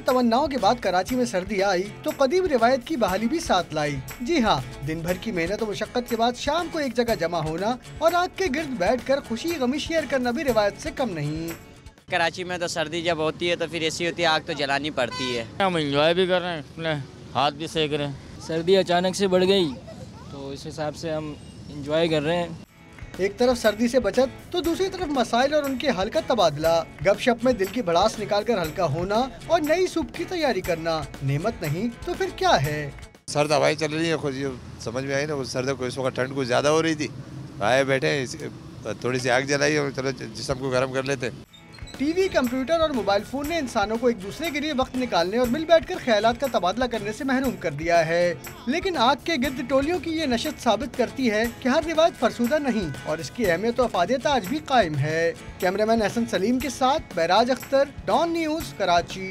तमन्नाओं के बाद कराची में सर्दी आई तो कदीम रिवायत की बहाली भी साथ लाई। जी हाँ, दिन भर की मेहनत और मुशक्कत के बाद शाम को एक जगह जमा होना और आग के गिर्द बैठकर खुशी गमी शेयर करना भी रिवायत से कम नहीं। कराची में तो सर्दी जब होती है तो फिर ऐसी होती है, आग तो जलानी पड़ती है। हम एंजॉय भी कर रहे हैं, अपने हाथ भी सेक रहे हैं। सर्दी अचानक से बढ़ गई तो इस हिसाब से हम एंजॉय कर रहे हैं। एक तरफ सर्दी से बचत तो दूसरी तरफ मसाइल और उनके हल का तबादला। गपशप में दिल की भड़ास निकालकर हल्का होना और नई सूप की तैयारी करना नेमत नहीं तो फिर क्या है। सर्द हवाएं चल रही है, खुद समझ में आई ना, सर्द को इस वक्त ठंड कुछ ज्यादा हो रही थी, आए बैठे थोड़ी सी आग जलाई और चलो जिस्म को गर्म कर लेते। टीवी, कंप्यूटर और मोबाइल फोन ने इंसानों को एक दूसरे के लिए वक्त निकालने और मिल बैठकर ख्यालात का तबादला करने से महरूम कर दिया है। लेकिन आग के गिर्द टोलियों की ये नशत साबित करती है कि हर रिवायत फरसूदा नहीं और इसकी अहमियत और अफादियत आज भी कायम है। कैमरामैन हसन सलीम के साथ बैराज अख्तर, डॉन न्यूज़, कराची।